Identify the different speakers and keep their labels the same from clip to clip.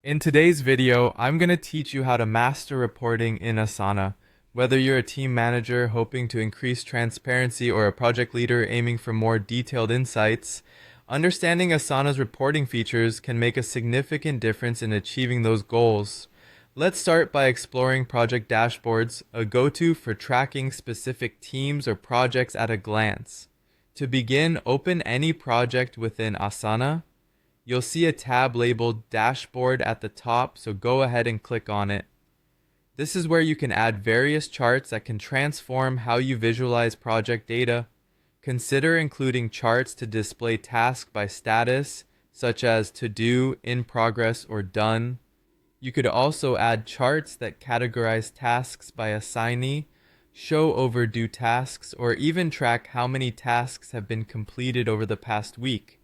Speaker 1: In today's video, I'm going to teach you how to master reporting in Asana. Whether you're a team manager hoping to increase transparency or a project leader aiming for more detailed insights, understanding Asana's reporting features can make a significant difference in achieving those goals. Let's start by exploring project dashboards, a go-to for tracking specific teams or projects at a glance. To begin, open any project within Asana. You'll see a tab labeled Dashboard at the top, so go ahead and click on it. This is where you can add various charts that can transform how you visualize project data. Consider including charts to display tasks by status, such as to do, in progress, or done. You could also add charts that categorize tasks by assignee, show overdue tasks, or even track how many tasks have been completed over the past week.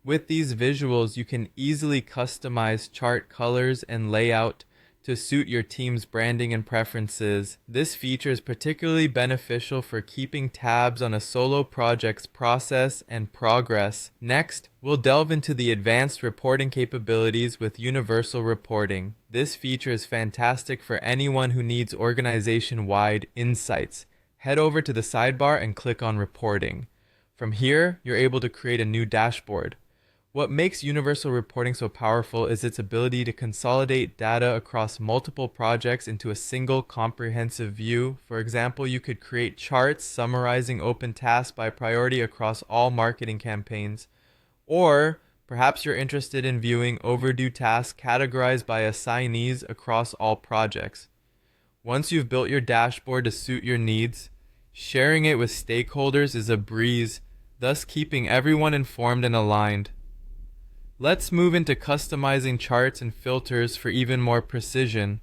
Speaker 1: With these visuals, you can easily customize chart colors and layout to suit your team's branding and preferences. This feature is particularly beneficial for keeping tabs on a solo project's process and progress. Next, we'll delve into the advanced reporting capabilities with universal reporting. This feature is fantastic for anyone who needs organization-wide insights. Head over to the sidebar and click on Reporting. From here, you're able to create a new dashboard. What makes universal reporting so powerful is its ability to consolidate data across multiple projects into a single comprehensive view. For example, you could create charts summarizing open tasks by priority across all marketing campaigns. Or perhaps you're interested in viewing overdue tasks categorized by assignees across all projects. Once you've built your dashboard to suit your needs, sharing it with stakeholders is a breeze, thus keeping everyone informed and aligned. Let's move into customizing charts and filters for even more precision.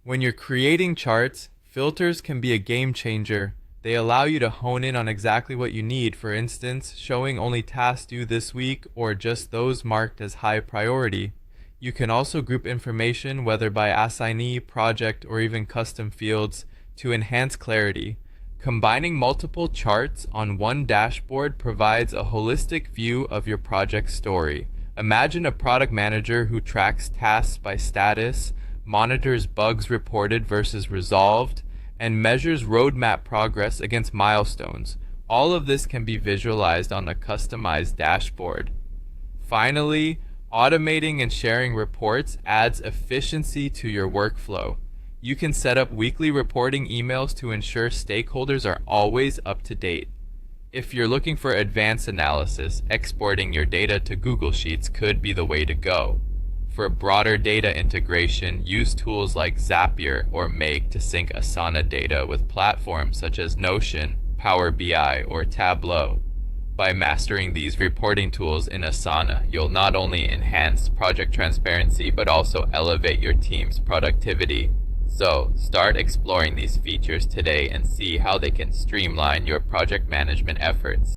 Speaker 1: When you're creating charts, filters can be a game changer. They allow you to hone in on exactly what you need, for instance, showing only tasks due this week or just those marked as high priority. You can also group information, whether by assignee, project, or even custom fields, to enhance clarity. Combining multiple charts on one dashboard provides a holistic view of your project story. Imagine a product manager who tracks tasks by status, monitors bugs reported versus resolved, and measures roadmap progress against milestones. All of this can be visualized on a customized dashboard. Finally, automating and sharing reports adds efficiency to your workflow. You can set up weekly reporting emails to ensure stakeholders are always up to date. If you're looking for advanced analysis, exporting your data to Google Sheets could be the way to go. For broader data integration, use tools like Zapier or Make to sync Asana data with platforms such as Notion, Power BI, or Tableau. By mastering these reporting tools in Asana, you'll not only enhance project transparency but also elevate your team's productivity. So, start exploring these features today and see how they can streamline your project management efforts.